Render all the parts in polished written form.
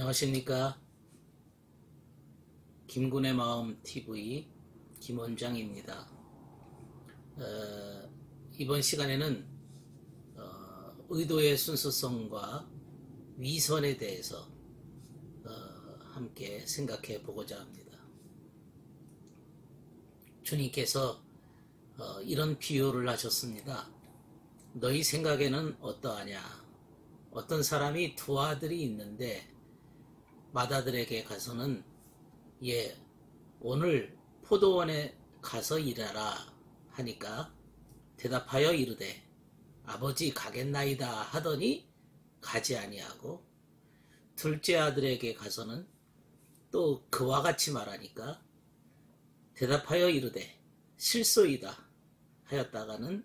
안녕하십니까. 김군의 마음 TV 김원장입니다. 이번 시간에는 의도의 순수성과 위선에 대해서 함께 생각해 보고자 합니다. 주님께서 이런 비유를 하셨습니다. 너희 생각에는 어떠하냐? 어떤 사람이 두 아들이 있는데 맏아들에게 가서는 오늘 포도원에 가서 일하라 하니까 대답하여 이르되 아버지 가겠나이다 하더니 가지 아니하고, 둘째 아들에게 가서는 또 그와 같이 말하니까 대답하여 이르되 실소이다 하였다가는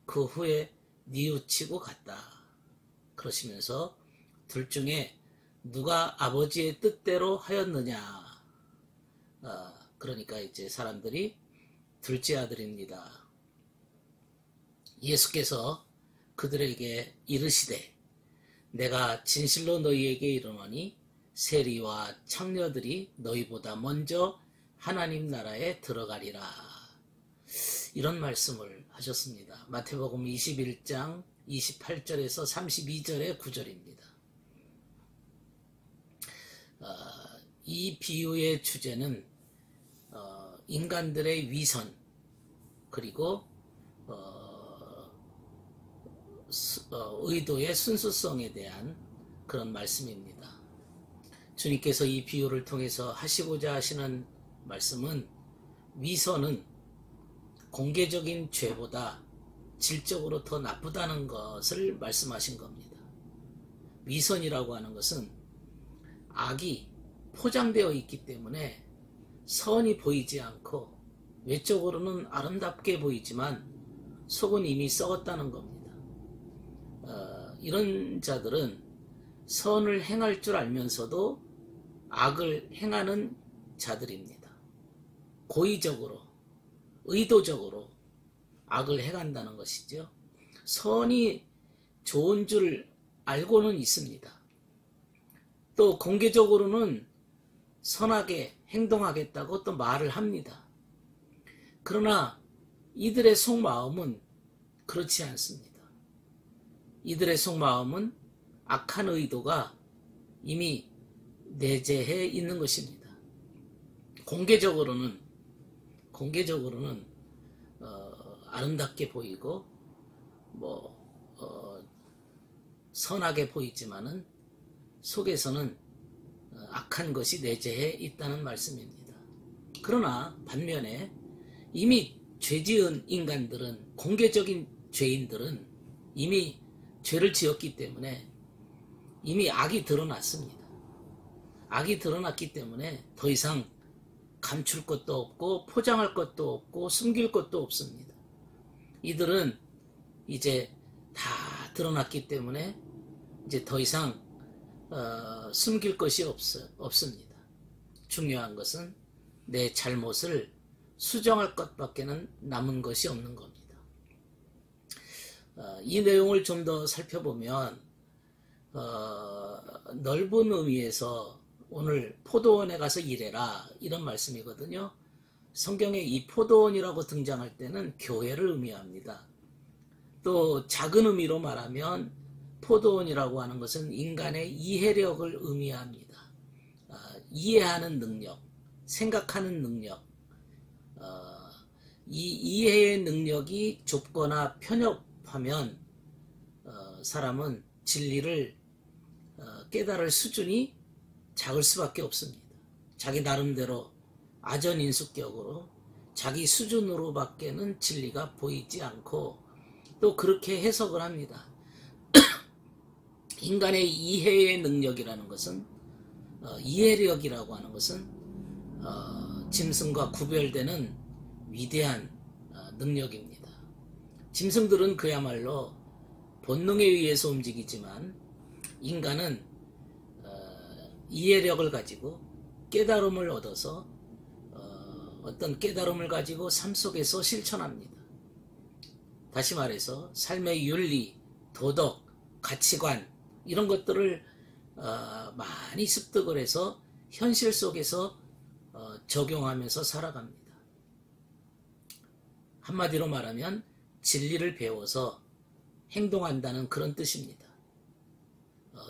그 후에 뉘우치고 갔다. 그러시면서 둘 중에 누가 아버지의 뜻대로 하였느냐? 그러니까 이제 사람들이 둘째 아들입니다. 예수께서 그들에게 이르시되 내가 진실로 너희에게 이르노니 세리와 창녀들이 너희보다 먼저 하나님 나라에 들어가리라. 이런 말씀을 하셨습니다. 마태복음 21장 28절에서 32절의 구절입니다. 이 비유의 주제는 인간들의 위선 그리고 의도의 순수성에 대한 그런 말씀입니다. 주님께서 이 비유를 통해서 하시고자 하시는 말씀은 위선은 공개적인 죄보다 질적으로 더 나쁘다는 것을 말씀하신 겁니다. 위선이라고 하는 것은 악이 포장되어 있기 때문에 선이 보이지 않고 외적으로는 아름답게 보이지만 속은 이미 썩었다는 겁니다. 이런 자들은 선을 행할 줄 알면서도 악을 행하는 자들입니다. 고의적으로, 의도적으로 악을 행한다는 것이죠. 선이 좋은 줄 알고는 있습니다. 또 공개적으로는 선하게 행동하겠다고 또 말을 합니다. 그러나 이들의 속마음은 그렇지 않습니다. 이들의 속마음은 악한 의도가 이미 내재해 있는 것입니다. 공개적으로는 아름답게 보이고 선하게 보이지만은 속에서는 악한 것이 내재해 있다는 말씀입니다. 그러나 반면에 이미 죄지은 인간들은, 공개적인 죄인들은 이미 죄를 지었기 때문에 이미 악이 드러났습니다. 악이 드러났기 때문에 더 이상 감출 것도 없고 포장할 것도 없고 숨길 것도 없습니다. 이들은 이제 다 드러났기 때문에 이제 더 이상 숨길 것이 없습니다. 중요한 것은 내 잘못을 수정할 것밖에는 남은 것이 없는 겁니다. 이 내용을 좀 더 살펴보면 넓은 의미에서 오늘 포도원에 가서 일해라 이런 말씀이거든요. 성경에 이 포도원이라고 등장할 때는 교회를 의미합니다. 또 작은 의미로 말하면 포도원이라고 하는 것은 인간의 이해력을 의미합니다. 이해하는 능력, 생각하는 능력, 이 이해의 능력이 좁거나 편협하면 사람은 진리를 깨달을 수준이 작을 수밖에 없습니다. 자기 나름대로 아전인수격으로 자기 수준으로 밖에는 진리가 보이지 않고 또 그렇게 해석을 합니다. 인간의 이해의 능력이라는 것은 이해력이라고 하는 것은 짐승과 구별되는 위대한 능력입니다. 짐승들은 그야말로 본능에 의해서 움직이지만 인간은 이해력을 가지고 깨달음을 얻어서 어떤 깨달음을 가지고 삶 속에서 실천합니다. 다시 말해서 삶의 윤리, 도덕, 가치관 이런 것들을 많이 습득을 해서 현실 속에서 적용하면서 살아갑니다. 한마디로 말하면 진리를 배워서 행동한다는 그런 뜻입니다.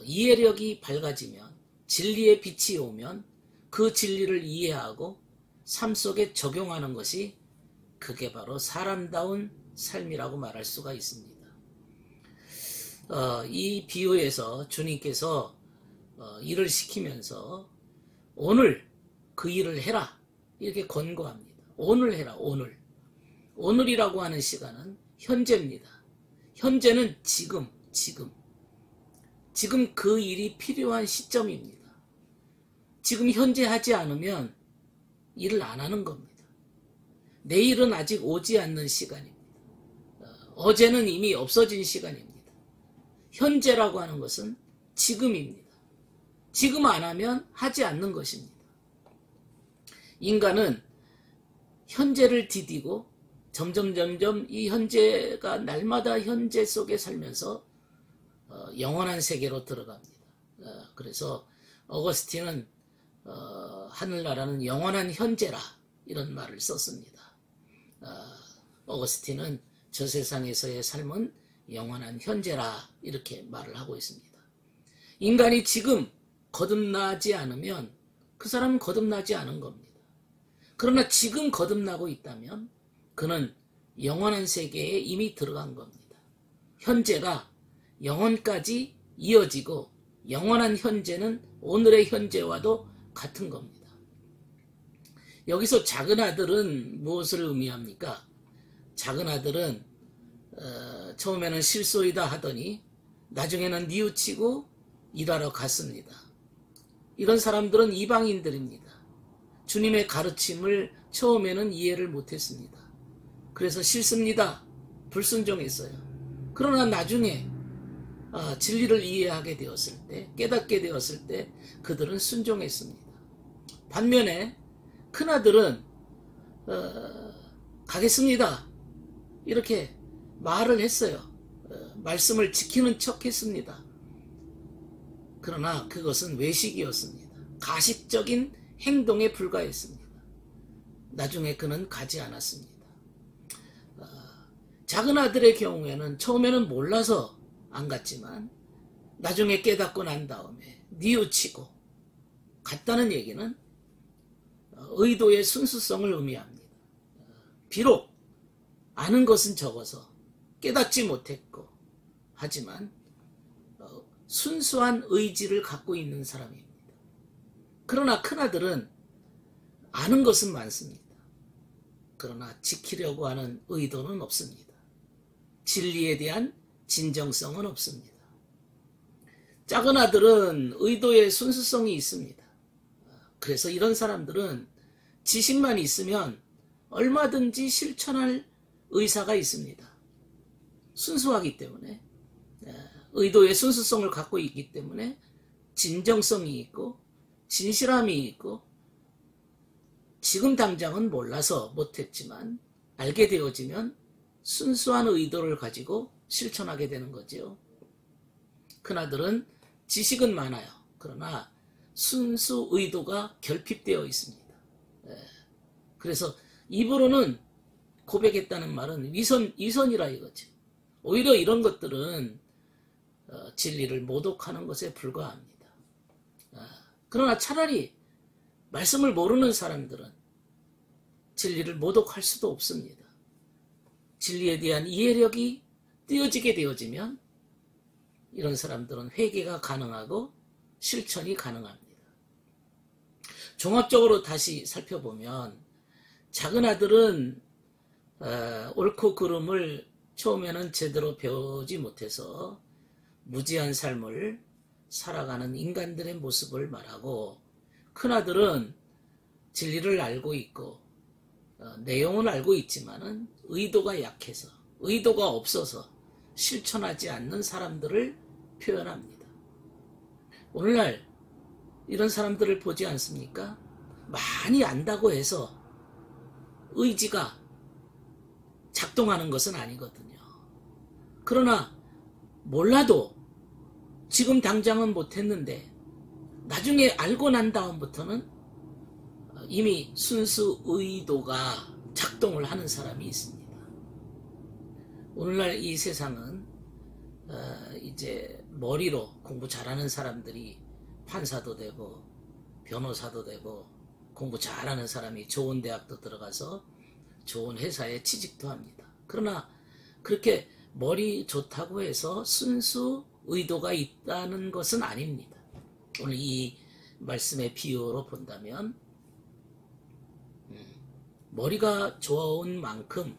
이해력이 밝아지면, 진리의 빛이 오면 그 진리를 이해하고 삶 속에 적용하는 것이, 그게 바로 사람다운 삶이라고 말할 수가 있습니다. 이 비유에서 주님께서 일을 시키면서 오늘 그 일을 해라, 이렇게 권고합니다. 오늘 해라, 오늘. 오늘이라고 하는 시간은 현재입니다. 현재는 지금 그 일이 필요한 시점입니다. 지금 현재 하지 않으면 일을 안 하는 겁니다. 내일은 아직 오지 않는 시간입니다. 어제는 이미 없어진 시간입니다. 현재라고 하는 것은 지금입니다. 지금 안 하면 하지 않는 것입니다. 인간은 현재를 디디고 점점 이 현재가 날마다 현재 속에 살면서 영원한 세계로 들어갑니다. 그래서 어거스틴은 하늘나라는 영원한 현재라, 이런 말을 썼습니다. 어거스틴은 저 세상에서의 삶은 영원한 현재라, 이렇게 말을 하고 있습니다. 인간이 지금 거듭나지 않으면 그 사람은 거듭나지 않은 겁니다. 그러나 지금 거듭나고 있다면 그는 영원한 세계에 이미 들어간 겁니다. 현재가 영원까지 이어지고 영원한 현재는 오늘의 현재와도 같은 겁니다. 여기서 작은 아들은 무엇을 의미합니까? 작은 아들은 처음에는 실소이다 하더니 나중에는 뉘우치고 일하러 갔습니다. 이런 사람들은 이방인들입니다. 주님의 가르침을 처음에는 이해를 못했습니다. 그래서 싫습니다, 불순종했어요. 그러나 나중에 진리를 이해하게 되었을 때, 깨닫게 되었을 때 그들은 순종했습니다. 반면에 큰아들은 가겠습니다, 이렇게 말을 했어요. 말씀을 지키는 척 했습니다. 그러나 그것은 외식이었습니다. 가식적인 행동에 불과했습니다. 나중에 그는 가지 않았습니다. 작은 아들의 경우에는 처음에는 몰라서 안 갔지만 나중에 깨닫고 난 다음에 뉘우치고 갔다는 얘기는 의도의 순수성을 의미합니다. 비록 아는 것은 적어서 깨닫지 못했고, 하지만 순수한 의지를 갖고 있는 사람입니다. 그러나 큰아들은 아는 것은 많습니다. 그러나 지키려고 하는 의도는 없습니다. 진리에 대한 진정성은 없습니다. 작은 아들은 의도의 순수성이 있습니다. 그래서 이런 사람들은 지식만 있으면 얼마든지 실천할 의사가 있습니다. 순수하기 때문에, 의도의 순수성을 갖고 있기 때문에 진정성이 있고 진실함이 있고, 지금 당장은 몰라서 못했지만 알게 되어지면 순수한 의도를 가지고 실천하게 되는 거죠. 큰아들은 지식은 많아요. 그러나 순수 의도가 결핍되어 있습니다. 그래서 입으로는 고백했다는 말은 위선이라 이거죠. 오히려 이런 것들은 진리를 모독하는 것에 불과합니다. 그러나 차라리 말씀을 모르는 사람들은 진리를 모독할 수도 없습니다. 진리에 대한 이해력이 띄어지게 되어지면 이런 사람들은 회개가 가능하고 실천이 가능합니다. 종합적으로 다시 살펴보면 작은 아들은 옳고 그름을 처음에는 제대로 배우지 못해서 무지한 삶을 살아가는 인간들의 모습을 말하고, 큰아들은 진리를 알고 있고 내용은 알고 있지만은 의도가 약해서, 의도가 없어서 실천하지 않는 사람들을 표현합니다. 오늘날 이런 사람들을 보지 않습니까? 많이 안다고 해서 의지가 작동하는 것은 아니거든요. 그러나 몰라도 지금 당장은 못했는데 나중에 알고 난 다음부터는 이미 순수 의도가 작동을 하는 사람이 있습니다. 오늘날 이 세상은 이제 머리로 공부 잘하는 사람들이 판사도 되고 변호사도 되고 공부 잘하는 사람이 좋은 대학도 들어가서 좋은 회사에 취직도 합니다. 그러나 그렇게 머리 좋다고 해서 순수 의도가 있다는 것은 아닙니다. 오늘 이 말씀의 비유로 본다면 머리가 좋은 만큼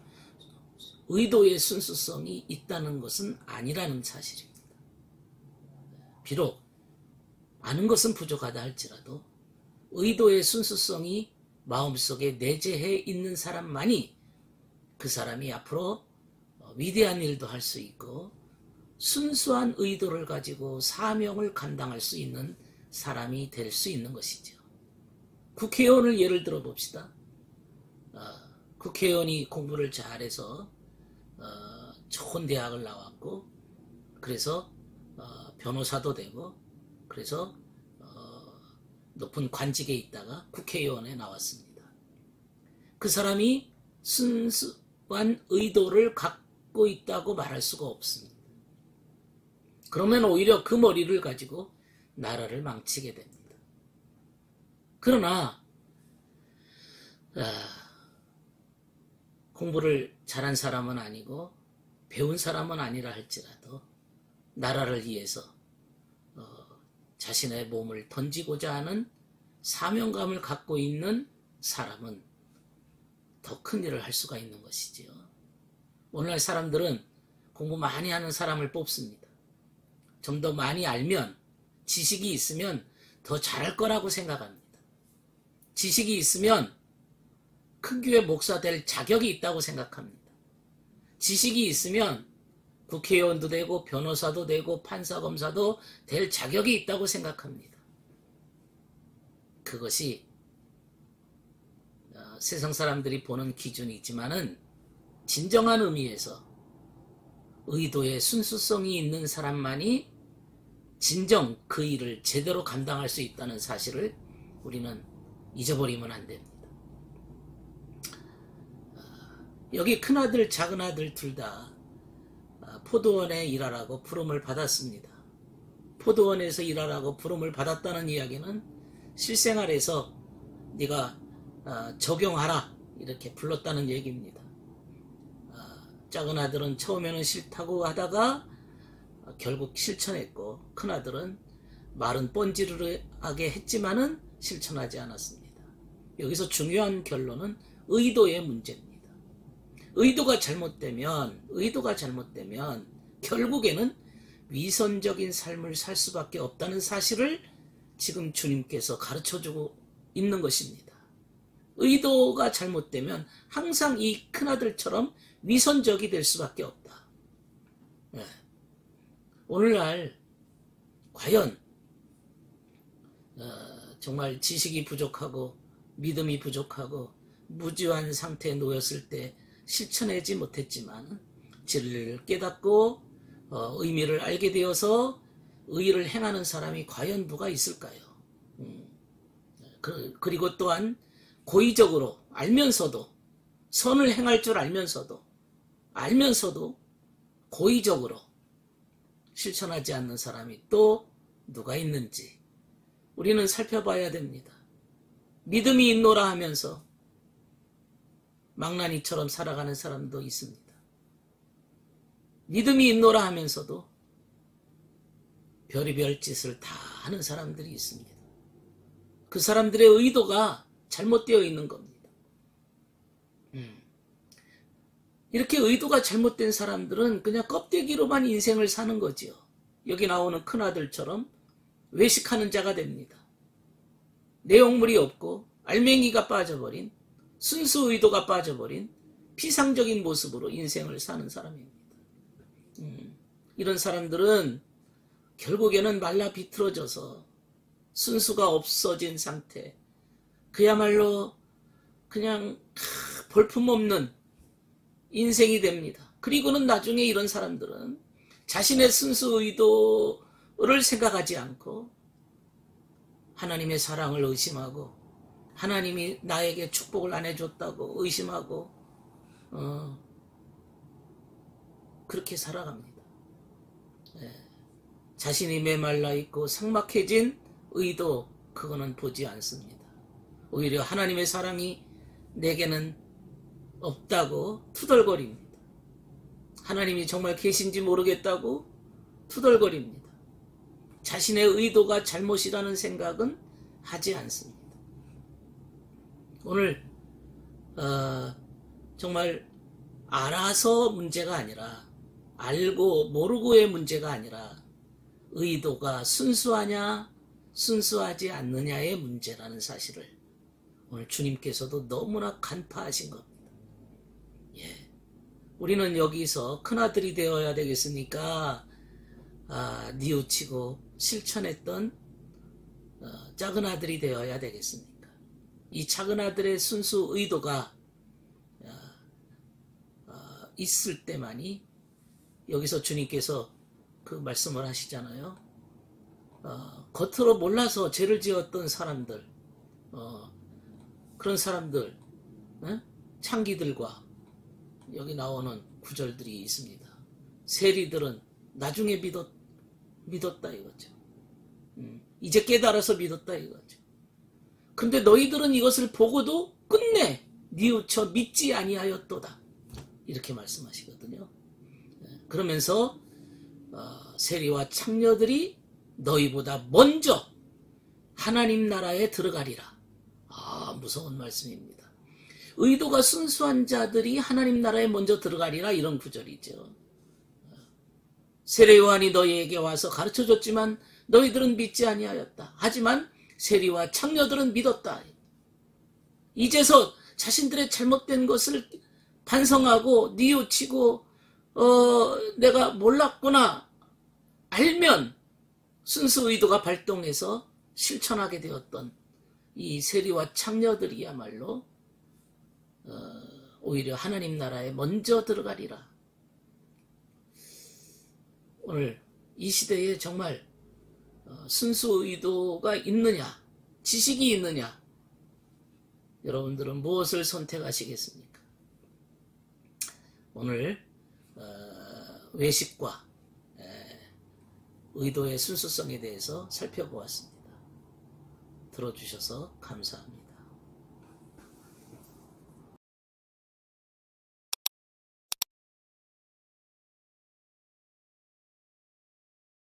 의도의 순수성이 있다는 것은 아니라는 사실입니다. 비록 아는 것은 부족하다 할지라도 의도의 순수성이 마음속에 내재해 있는 사람만이 그 사람이 앞으로 위대한 일도 할 수 있고 순수한 의도를 가지고 사명을 감당할 수 있는 사람이 될 수 있는 것이죠. 국회의원을 예를 들어 봅시다. 국회의원이 공부를 잘해서 좋은 대학을 나왔고 그래서 변호사도 되고 그래서 높은 관직에 있다가 국회의원에 나왔습니다. 그 사람이 순수한 의도를 갖고 있다고 말할 수가 없습니다. 그러면 오히려 그 머리를 가지고 나라를 망치게 됩니다. 그러나 공부를 잘한 사람은 아니고 배운 사람은 아니라 할지라도 나라를 위해서 자신의 몸을 던지고자 하는 사명감을 갖고 있는 사람은 더 큰 일을 할 수가 있는 것이지요. 오늘날 사람들은 공부 많이 하는 사람을 뽑습니다. 좀 더 많이 알면 지식이 있으면 더 잘할 거라고 생각합니다. 지식이 있으면 큰 교회 목사 될 자격이 있다고 생각합니다. 지식이 있으면 국회의원도 되고 변호사도 되고 판사 검사도 될 자격이 있다고 생각합니다. 그것이 세상 사람들이 보는 기준이지만은 진정한 의미에서 의도의 순수성이 있는 사람만이 진정 그 일을 제대로 감당할 수 있다는 사실을 우리는 잊어버리면 안 됩니다. 여기 큰아들 작은아들 둘 다 포도원에 일하라고 부름을 받았습니다. 포도원에서 일하라고 부름을 받았다는 이야기는 실생활에서 네가 적용하라 이렇게 불렀다는 얘기입니다. 작은 아들은 처음에는 싫다고 하다가 결국 실천했고 큰아들은 말은 뻔지르르하게 했지만은 실천하지 않았습니다. 여기서 중요한 결론은 의도의 문제입니다. 의도가 잘못되면 결국에는 위선적인 삶을 살 수밖에 없다는 사실을 지금 주님께서 가르쳐주고 있는 것입니다. 의도가 잘못되면 항상 이 큰아들처럼 위선적이 될 수밖에 없다. 네. 오늘날 과연 정말 지식이 부족하고 믿음이 부족하고 무지한 상태에 놓였을 때 실천하지 못했지만 진리를 깨닫고 의미를 알게 되어서 의를 행하는 사람이 과연 누가 있을까요? 그리고 또한 고의적으로 알면서도 선을 행할 줄 알면서도 고의적으로 실천하지 않는 사람이 또 누가 있는지 우리는 살펴봐야 됩니다. 믿음이 있노라 하면서 망나니처럼 살아가는 사람도 있습니다. 믿음이 있노라 하면서도 별의별 짓을 다 하는 사람들이 있습니다. 그 사람들의 의도가 잘못되어 있는 겁니다. 이렇게 의도가 잘못된 사람들은 그냥 껍데기로만 인생을 사는 거지요. 여기 나오는 큰아들처럼 외식하는 자가 됩니다. 내용물이 없고 알맹이가 빠져버린 순수 의도가 빠져버린 피상적인 모습으로 인생을 사는 사람입니다. 이런 사람들은 결국에는 말라 비틀어져서 순수가 없어진 상태, 그야말로 그냥 볼품없는 인생이 됩니다. 그리고는 나중에 이런 사람들은 자신의 순수 의도를 생각하지 않고 하나님의 사랑을 의심하고 하나님이 나에게 축복을 안 해줬다고 의심하고 그렇게 살아갑니다. 자신이 메말라 있고 삭막해진 의도, 그거는 보지 않습니다. 오히려 하나님의 사랑이 내게는 없다고 투덜거립니다. 하나님이 정말 계신지 모르겠다고 투덜거립니다. 자신의 의도가 잘못이라는 생각은 하지 않습니다. 오늘 정말 알아서 문제가 아니라 알고 모르고의 문제가 아니라 의도가 순수하냐 순수하지 않느냐의 문제라는 사실을 오늘 주님께서도 너무나 간파하신 겁니다. 우리는 여기서 큰아들이 되어야 되겠으니까 뉘우치고 실천했던 작은 아들이 되어야 되겠습니까? 이 작은 아들의 순수 의도가 있을 때만이 여기서 주님께서 그 말씀을 하시잖아요. 겉으로 몰라서 죄를 지었던 사람들, 그런 사람들, 창기들과 여기 나오는 구절들이 있습니다. 세리들은 나중에 믿었다 이거죠. 이제 깨달아서 믿었다 이거죠. 근데 너희들은 이것을 보고도 끝내 뉘우쳐 믿지 아니하였도다, 이렇게 말씀하시거든요. 그러면서 세리와 창녀들이 너희보다 먼저 하나님 나라에 들어가리라. 무서운 말씀입니다. 의도가 순수한 자들이 하나님 나라에 먼저 들어가리라, 이런 구절이죠. 세례 요한이 너희에게 와서 가르쳐줬지만 너희들은 믿지 아니하였다. 하지만 세리와 창녀들은 믿었다. 이제서 자신들의 잘못된 것을 반성하고 뉘우치고 내가 몰랐구나 알면 순수 의도가 발동해서 실천하게 되었던 이 세리와 창녀들이야말로 오히려 하나님 나라에 먼저 들어가리라. 오늘 이 시대에 정말 순수 의도가 있느냐, 지식이 있느냐, 여러분들은 무엇을 선택하시겠습니까? 오늘 외식과 의도의 순수성에 대해서 살펴보았습니다. 들어주셔서 감사합니다.